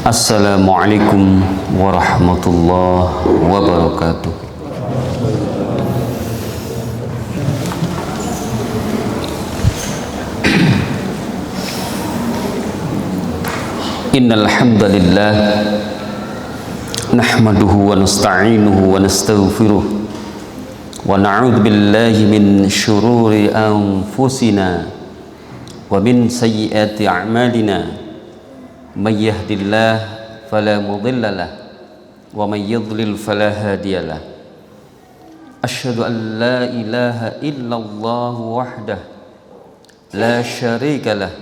Assalamualaikum warahmatullahi wabarakatuh. Innal hamdalillah nahmaduhu wa nasta'inuhu wa nastaghfiruh wa na'udzu billahi min syururi anfusina wa min sayyiati a'malina. Man yahdihillahu fala mudilla lahu wa man yudlil fala hadiya lahu. Asyhadu an la ilaha illallah wahdahu la syarika lahu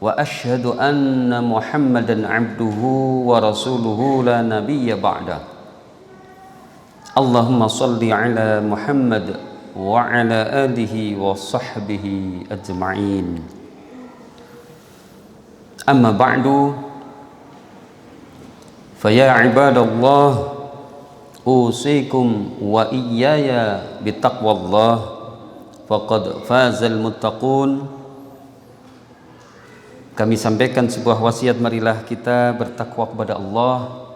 wa asyhadu anna Muhammadan abduhu wa rasuluhu la nabiyya ba'da. Allahumma salli ala Muhammad wa ala alihi wa sahbihi ajma'in. Amma ba'du, faya ibadallah, usikum wa iyaya bitaqwallah, faqad fazal muttaqun. Kami sampaikan sebuah wasiat, marilah kita bertakwa kepada Allah,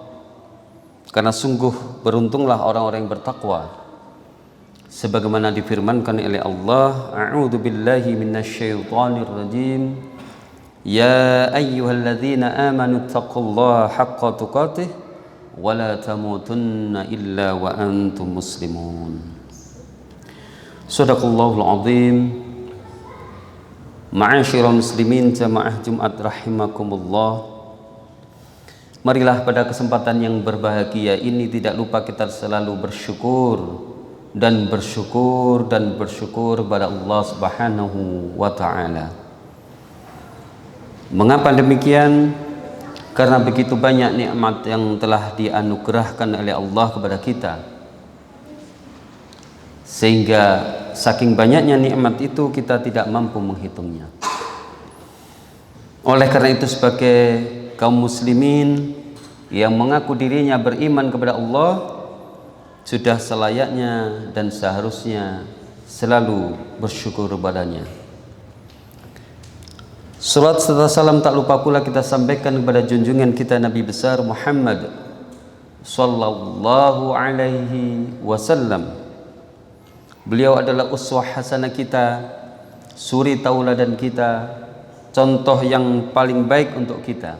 karena sungguh beruntunglah orang-orang yang bertakwa, sebagaimana difirmankan oleh Allah, a'udzu billahi minasyaitonir rajim. Ya ayyuhalladzina amanu taqullaha haqqa tuqatih wa la tamutunna illa wa antum muslimun. Shadaqallahul azim. Ma'asyiral muslimin jamaah Jumat rahimakumullah. Marilah pada kesempatan yang berbahagia ini tidak lupa kita selalu bersyukur dan bersyukur dan bersyukur kepada Allah Subhanahu wa taala. Mengapa demikian? Karena begitu banyak nikmat yang telah dianugerahkan oleh Allah kepada kita, sehingga saking banyaknya nikmat itu kita tidak mampu menghitungnya. Oleh karena itu, sebagai kaum muslimin yang mengaku dirinya beriman kepada Allah, sudah selayaknya dan seharusnya selalu bersyukur kepadanya. Salat serta salam tak lupa pula kita sampaikan kepada junjungan kita Nabi besar Muhammad sallallahu alaihi wasallam. Beliau adalah uswah hasanah kita, suri tauladan kita, contoh yang paling baik untuk kita.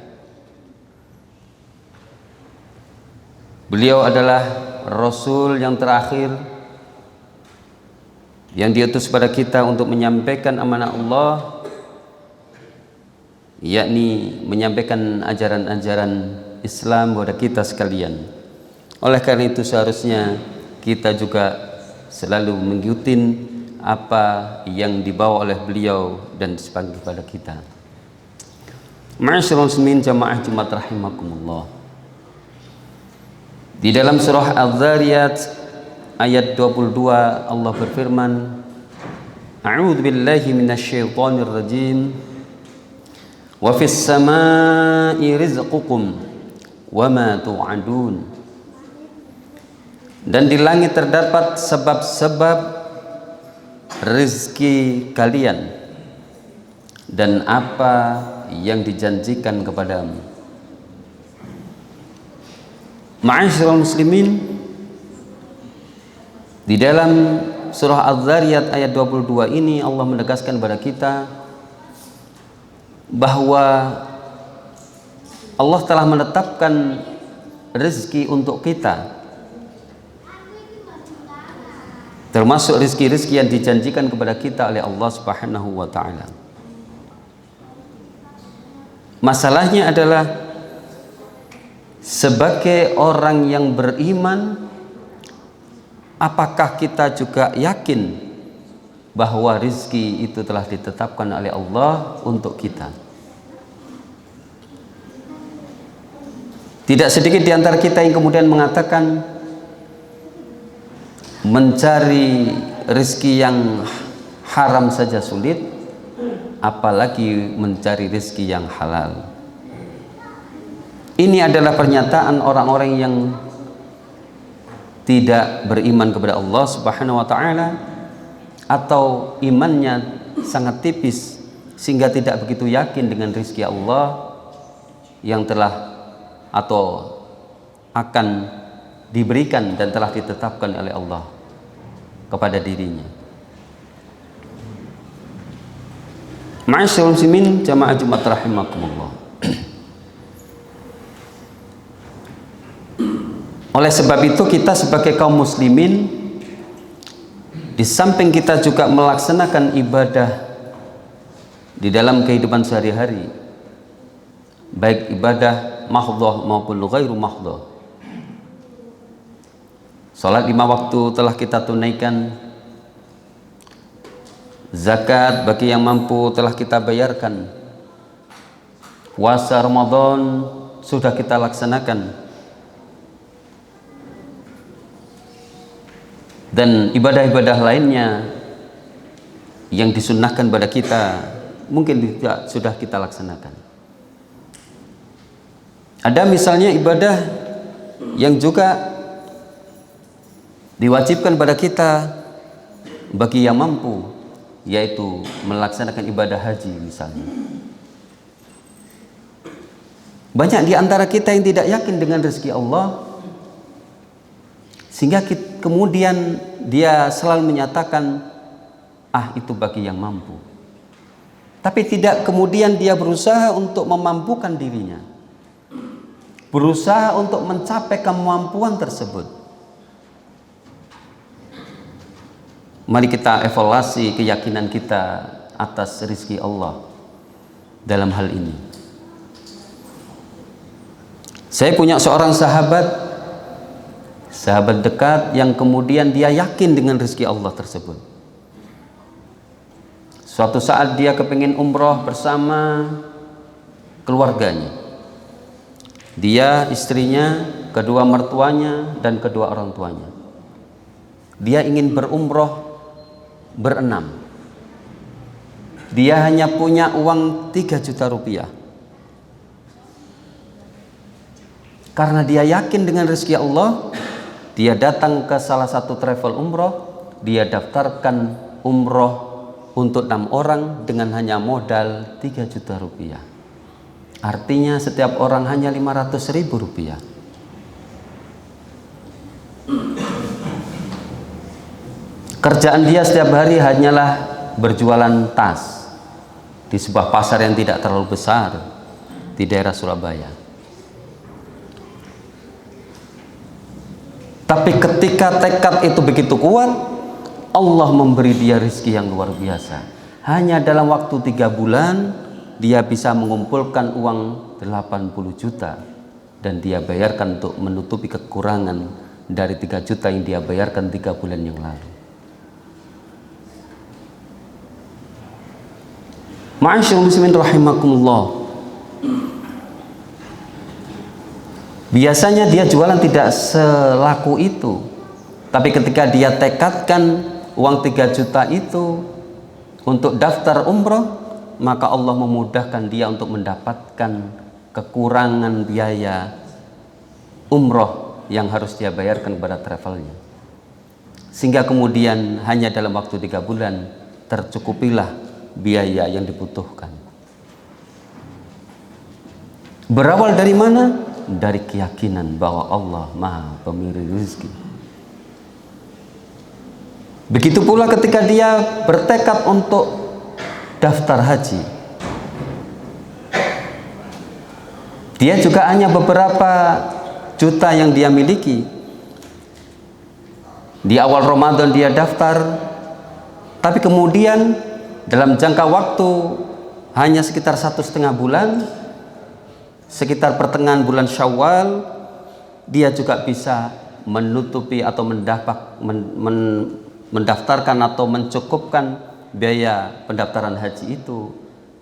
Beliau adalah Rasul yang terakhir yang diutus pada kita untuk menyampaikan amanah Allah, yakni menyampaikan ajaran-ajaran Islam kepada kita sekalian. Oleh karena itu seharusnya kita juga selalu mengikuti apa yang dibawa oleh beliau dan dipanggil kepada kita. Ma'asyiral muslimin jamaah Jumat rahimakumullah. Di dalam surah Az-Zariyat ayat 22 Allah berfirman, a'udzu billahi minasyaitonir rajim. Wa fis samaa'i rizqukum wa ma tu'adun. Dan di langit terdapat sebab-sebab rezeki kalian dan apa yang dijanjikan kepadamu. Ma'asyiral muslimin, di dalam surah Az-Zariyat ayat 22 ini Allah menegaskan kepada kita bahwa Allah telah menetapkan rezeki untuk kita, termasuk rezeki-rezeki yang dijanjikan kepada kita oleh Allah Subhanahu wa taala. Masalahnya adalah sebagai orang yang beriman, apakah kita juga yakin bahwa rizki itu telah ditetapkan oleh Allah untuk kita? Tidak sedikit di antara kita yang kemudian mengatakan mencari rizki yang haram saja sulit, apalagi mencari rizki yang halal. Ini adalah pernyataan orang-orang yang tidak beriman kepada Allah Subhanahu wa taala, atau imannya sangat tipis sehingga tidak begitu yakin dengan rizki Allah yang telah atau akan diberikan dan telah ditetapkan oleh Allah kepada dirinya. Ma'asyiral muslimin jamaah Jumat rahimakumullah. Oleh sebab itu kita sebagai kaum muslimin, di samping kita juga melaksanakan ibadah di dalam kehidupan sehari-hari, baik ibadah mahdhah maupun ghairu mahdhah. Salat 5 waktu telah kita tunaikan, zakat bagi yang mampu telah kita bayarkan, puasa Ramadan sudah kita laksanakan, dan ibadah-ibadah lainnya yang disunnahkan pada kita mungkin juga sudah kita laksanakan. Ada misalnya ibadah yang juga diwajibkan pada kita bagi yang mampu, yaitu melaksanakan ibadah haji misalnya. Banyak di antara kita yang tidak yakin dengan rezeki Allah, sehingga kemudian dia selalu menyatakan, itu bagi yang mampu. Tapi tidak kemudian dia berusaha untuk memampukan dirinya, berusaha untuk mencapai kemampuan tersebut. Mari kita evaluasi keyakinan kita atas rezeki Allah dalam hal ini. Saya punya seorang sahabat dekat yang kemudian dia yakin dengan rezeki Allah tersebut. Suatu saat dia kepingin umroh bersama keluarganya, dia, istrinya, kedua mertuanya, dan kedua orang tuanya. Dia ingin berumroh berenam. Dia hanya punya uang 3 juta rupiah. Karena dia yakin dengan rezeki Allah, dia datang ke salah satu travel umroh, dia daftarkan umroh untuk 6 orang dengan hanya modal 3 juta rupiah. Artinya setiap orang hanya 500.000 rupiah. Kerjaan dia setiap hari hanyalah berjualan tas di sebuah pasar yang tidak terlalu besar di daerah Surabaya. Tapi ketika tekad itu begitu kuat, Allah memberi dia rezeki yang luar biasa. Hanya dalam waktu 3 bulan dia bisa mengumpulkan uang 80 juta dan dia bayarkan untuk menutupi kekurangan dari 3 juta yang dia bayarkan 3 bulan yang lalu. Ma'asyiral muslimin rahimakumullah. Biasanya dia jualan tidak selaku itu, tapi ketika dia tekadkan uang 3 juta itu untuk daftar umroh, maka Allah memudahkan dia untuk mendapatkan kekurangan biaya umroh yang harus dia bayarkan kepada travelnya, sehingga kemudian hanya dalam waktu 3 bulan tercukupilah biaya yang dibutuhkan. Berawal dari mana? Dari keyakinan bahwa Allah Maha Pemberi rezeki. Begitu pula ketika dia bertekad untuk daftar haji, dia juga hanya beberapa juta yang dia miliki. Di awal Ramadan dia daftar, tapi kemudian dalam jangka waktu hanya sekitar 1,5 bulan, sekitar pertengahan bulan Syawal, dia juga bisa menutupi atau mendaftarkan atau mencukupkan biaya pendaftaran haji itu,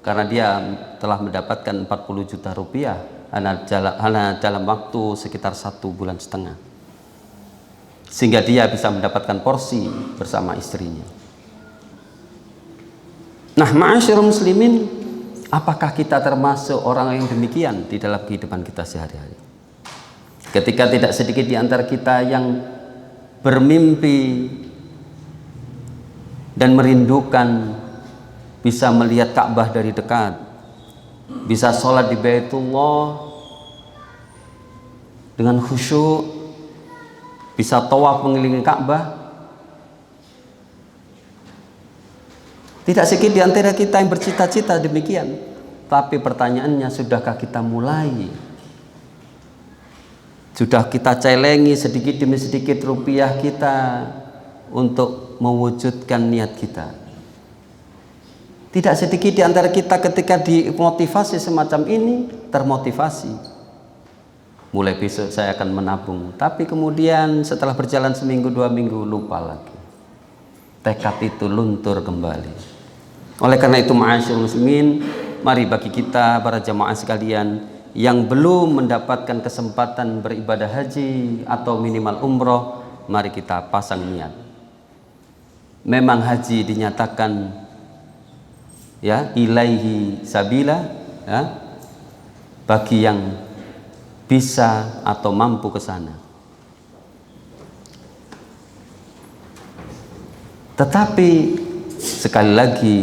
karena dia telah mendapatkan 40 juta rupiah hanya dalam waktu sekitar 1,5 bulan, sehingga dia bisa mendapatkan porsi bersama istrinya. Nah, ma'asyiral muslimin, apakah kita termasuk orang yang demikian di dalam kehidupan kita sehari-hari? Ketika tidak sedikit di antara kita yang bermimpi dan merindukan bisa melihat Ka'bah dari dekat, bisa sholat di Baitullah, dengan khusyuk, bisa tawaf mengelilingi Ka'bah. Tidak sedikit di antara kita yang bercita-cita demikian. Tapi pertanyaannya, sudahkah kita mulai? Sudah kita celengi sedikit demi sedikit rupiah kita untuk mewujudkan niat kita? Tidak sedikit di antara kita ketika dimotivasi semacam ini termotivasi. Mulai besok saya akan menabung. Tapi kemudian setelah berjalan seminggu 2 minggu lupa lagi. Tekad itu luntur kembali. Oleh karena itu, ma'asyiral muslimin, mari bagi kita para jamaah sekalian yang belum mendapatkan kesempatan beribadah haji atau minimal umroh, mari kita pasang niat. Memang haji dinyatakan ya ilaihi sabila, ya, bagi yang bisa atau mampu ke sana. Tetapi sekali lagi,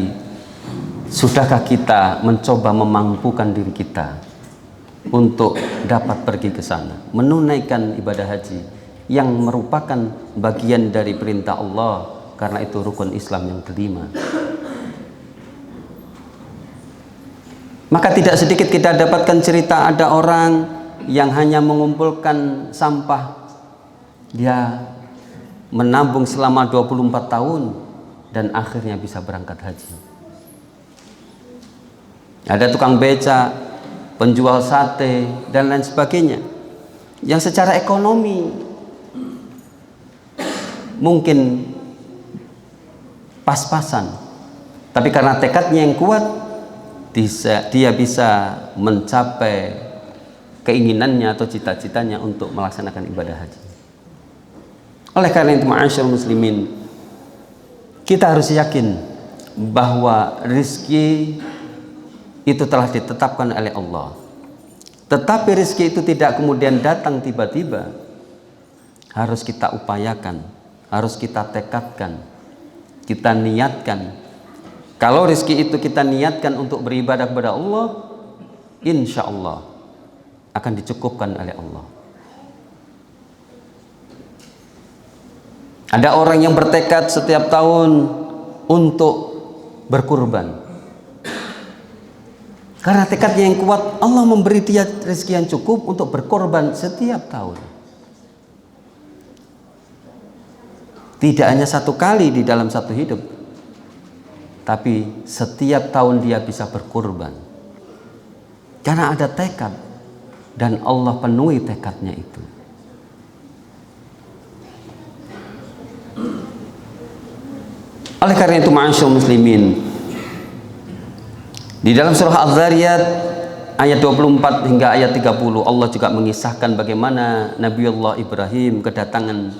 sudahkah kita mencoba memampukan diri kita untuk dapat pergi ke sana, menunaikan ibadah haji yang merupakan bagian dari perintah Allah, karena itu rukun Islam yang kelima. Maka tidak sedikit kita dapatkan cerita ada orang yang hanya mengumpulkan sampah, dia menabung selama 24 tahun dan akhirnya bisa berangkat haji. Ada tukang beca, penjual sate dan lain sebagainya yang secara ekonomi mungkin pas-pasan, tapi karena tekadnya yang kuat, dia bisa mencapai keinginannya atau cita-citanya untuk melaksanakan ibadah haji. Oleh karena itu, ma'asyiral muslimin, kita harus yakin bahwa rezeki itu telah ditetapkan oleh Allah. Tetapi rezeki itu tidak kemudian datang tiba-tiba. Harus kita upayakan, harus kita tekadkan, kita niatkan. Kalau rezeki itu kita niatkan untuk beribadah kepada Allah, insya Allah akan dicukupkan oleh Allah. Ada orang yang bertekad setiap tahun untuk berkurban. Karena tekadnya yang kuat, Allah memberi dia rezeki yang cukup untuk berkorban setiap tahun. Tidak hanya satu kali di dalam satu hidup, tapi setiap tahun dia bisa berkorban. Karena ada tekad, dan Allah penuhi tekadnya itu. Oleh karena itu, ma'asyiral muslimin, di dalam surah Az-Zariyat ayat 24 hingga ayat 30, Allah juga mengisahkan bagaimana Nabiullah Ibrahim kedatangan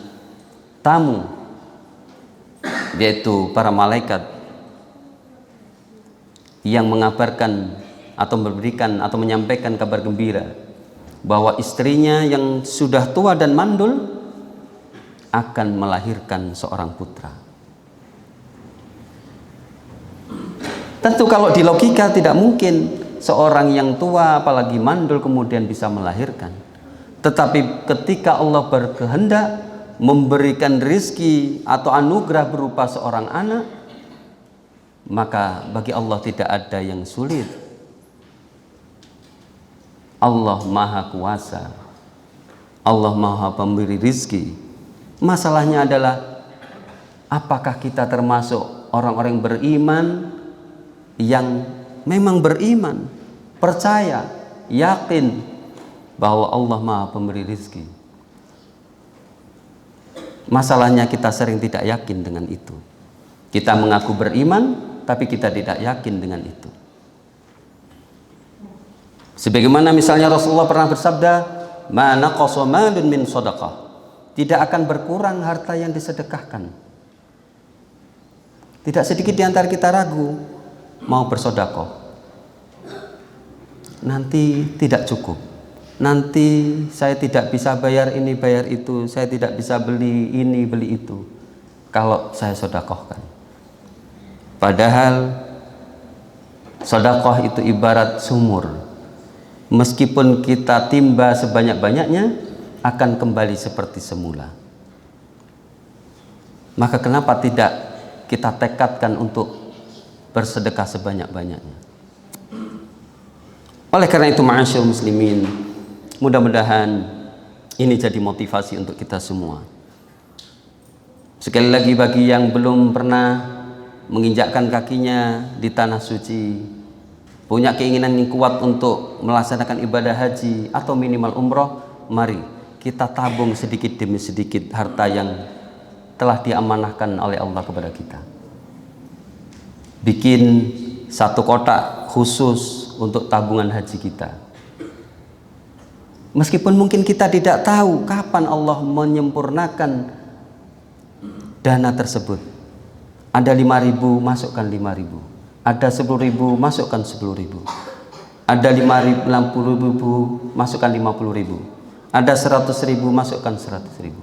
tamu, yaitu para malaikat yang mengabarkan atau memberikan atau menyampaikan kabar gembira bahwa istrinya yang sudah tua dan mandul akan melahirkan seorang putra. Tentu kalau di logika tidak mungkin seorang yang tua apalagi mandul kemudian bisa melahirkan. Tetapi ketika Allah berkehendak memberikan rizki atau anugerah berupa seorang anak, maka bagi Allah tidak ada yang sulit. Allah Maha Kuasa, Allah Maha Pemberi rizki. Masalahnya adalah, apakah kita termasuk orang-orang beriman yang memang beriman, percaya, yakin bahwa Allah Maha Pemberi rizki. Masalahnya kita sering tidak yakin dengan itu. Kita mengaku beriman, tapi kita tidak yakin dengan itu. Sebagaimana misalnya Rasulullah pernah bersabda, "Ma naqasa malun min shadaqah." Tidak akan berkurang harta yang disedekahkan. Tidak sedikit di antara kita ragu mau bersedekah. Nanti tidak cukup. Nanti saya tidak bisa bayar ini, bayar itu. Saya tidak bisa beli ini, beli itu. Kalau saya sedekahkan. Padahal sedekah itu ibarat sumur. Meskipun kita timba sebanyak-banyaknya, akan kembali seperti semula. Maka kenapa tidak kita tekadkan untuk bersedekah sebanyak-banyaknya? Oleh karena itu, ma'asyiral muslimin, mudah-mudahan ini jadi motivasi untuk kita semua. Sekali lagi, bagi yang belum pernah menginjakkan kakinya di tanah suci, punya keinginan yang kuat untuk melaksanakan ibadah haji atau minimal umroh, mari kita tabung sedikit demi sedikit harta yang telah diamanahkan oleh Allah kepada kita. Bikin satu kotak khusus untuk tabungan haji kita. Meskipun mungkin kita tidak tahu kapan Allah menyempurnakan dana tersebut. Ada 5.000, masukkan 5.000. Ada 10.000, masukkan 10.000. Ada 50.000, masukkan 50.000. Ada 100.000, masukkan 100.000.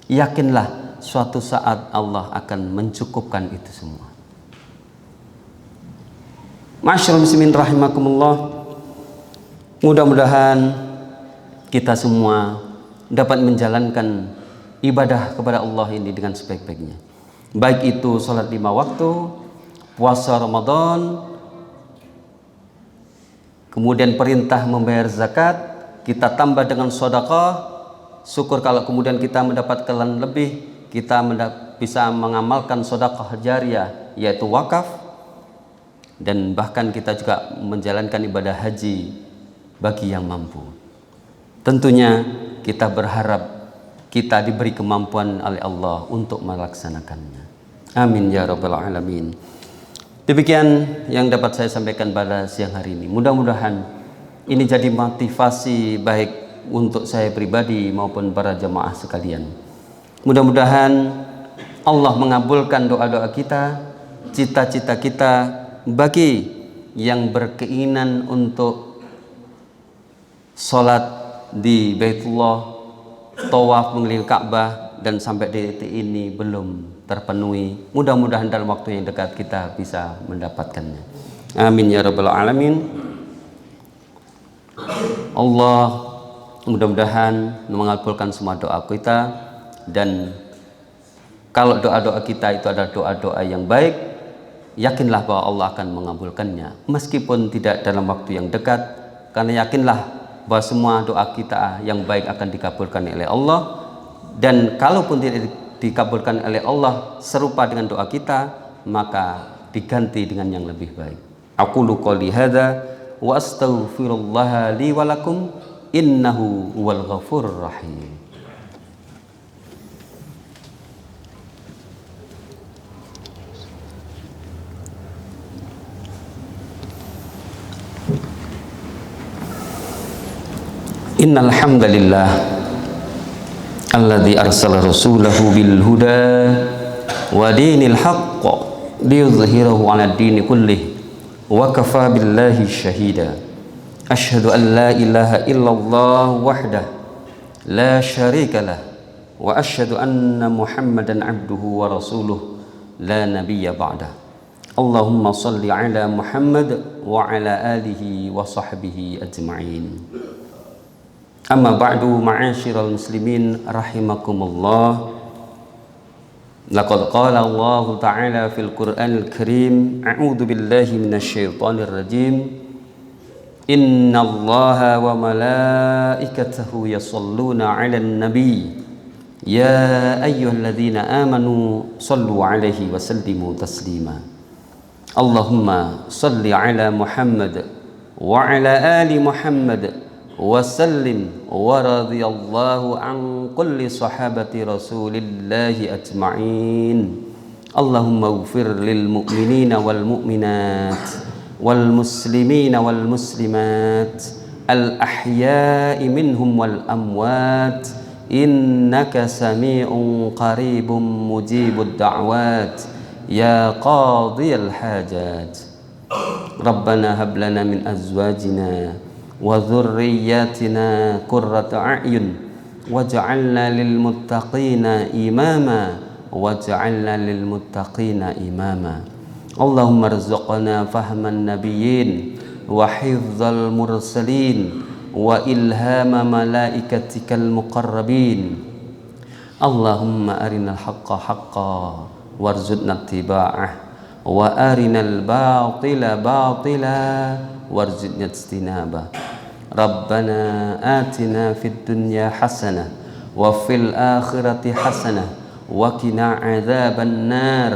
Yakinlah suatu saat Allah akan mencukupkan itu semua. Ma'asyiral muslimin rahimakumullah, mudah-mudahan kita semua dapat menjalankan ibadah kepada Allah ini dengan sebaik-baiknya. Baik itu sholat 5 waktu, puasa Ramadan, kemudian perintah membayar zakat, kita tambah dengan sedekah. Syukur kalau kemudian kita mendapatkan lebih, kita bisa mengamalkan sedekah jariyah, yaitu wakaf. Dan bahkan kita juga menjalankan ibadah haji bagi yang mampu. Tentunya kita berharap kita diberi kemampuan oleh Allah untuk melaksanakannya. Amin ya rabbal alamin. Demikian yang dapat saya sampaikan pada siang hari ini. Mudah-mudahan ini jadi motivasi baik untuk saya pribadi maupun para jamaah sekalian. Mudah-mudahan Allah mengabulkan doa-doa kita, cita-cita kita. Bagi yang berkeinginan untuk sholat di Baitullah, tawaf mengelilingi Ka'bah, dan sampai detik ini belum terpenuhi, mudah-mudahan dalam waktu yang dekat kita bisa mendapatkannya. Amin ya rabbal alamin. Allah mudah-mudahan mengabulkan semua doa kita, dan kalau doa-doa kita itu adalah doa-doa yang baik, yakinlah bahwa Allah akan mengabulkannya meskipun tidak dalam waktu yang dekat, karena yakinlah bahwa semua doa kita yang baik akan dikabulkan oleh Allah. Dan kalaupun tidak dikabulkan oleh Allah serupa dengan doa kita, maka diganti dengan yang lebih baik. Aqulu qouli hadza wa astaghfirullah li wa lakum innahu huwal ghafurur rahim. Innal hamdalillah alladzi arsala rasulahu bil huda wa dinil haqq liyudhhirahu 'ala ad-dini kullih wa kafa billahi shahida. Asyhadu an la ilaha illallah wahdah la syarika lah wa asyhadu anna Muhammadan 'abduhu wa rasuluh la nabiyya ba'dah. Allahumma shalli 'ala Muhammad wa 'ala alihi wa sahbihi ajma'in. Amma ba'du, ma'asyiral muslimin rahimakumullah. Laqad qala Allah Ta'ala fil Qur'anil Karim, a'udzu billahi minasy syaithanir rajim. Innallaha wa malaikatahu yashalluna 'alan nabiy ya ayyuhalladzina amanu shallu 'alaihi wa sallimu taslima. Allahumma shalli 'ala Muhammad wa 'ala ali Muhammad wasallim wa radhiyallahu an kulli sahabati rasulillahi ajma'in. Allahumma ighfir lil mu'minina wal mu'minat wal muslimina wal muslimat al ahya'i minhum wal amwat innaka sami'un qaribun mujibud da'wat ya qadiyal hajat. Rabbana hab lana min azwajina wa dhurriyyatina qurrata a'yun waj'alna lil muttaqina imama waj'alna lil muttaqina imama. Allahumma rzuqna fahman nabiyyin wa hifdzal mursalin وإلهام ملائكتك المقربين اللهم أرنا الحق حقا وارزقنا اتباعه وأرنا الباطل باطلا وارزقنا اجتنابه ربنا آتنا في الدنيا حسنة وفي الآخرة حسنة وقنا عذاب النار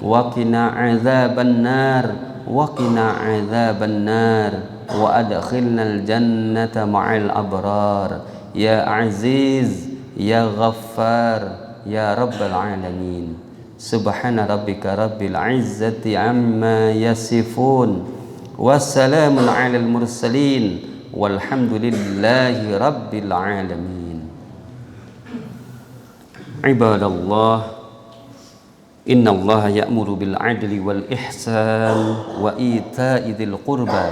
وقنا عذاب النار وقنا عذاب النار وأدخلنا الجنة مع الأبرار يا عزيز يا غفار يا رب العالمين سبحان ربك رب العزة عما يصفون والسلام على المرسلين والحمد لله رب العالمين عباد الله إن الله يأمر بالعدل والإحسان وإيتاء ذي القربى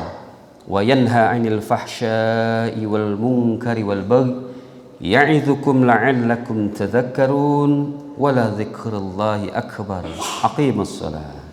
وينهى عن الفحشاء والمنكر والبغي يعظكم لعلكم تذكرون ولذكر الله أكبر أقيموا الصلاة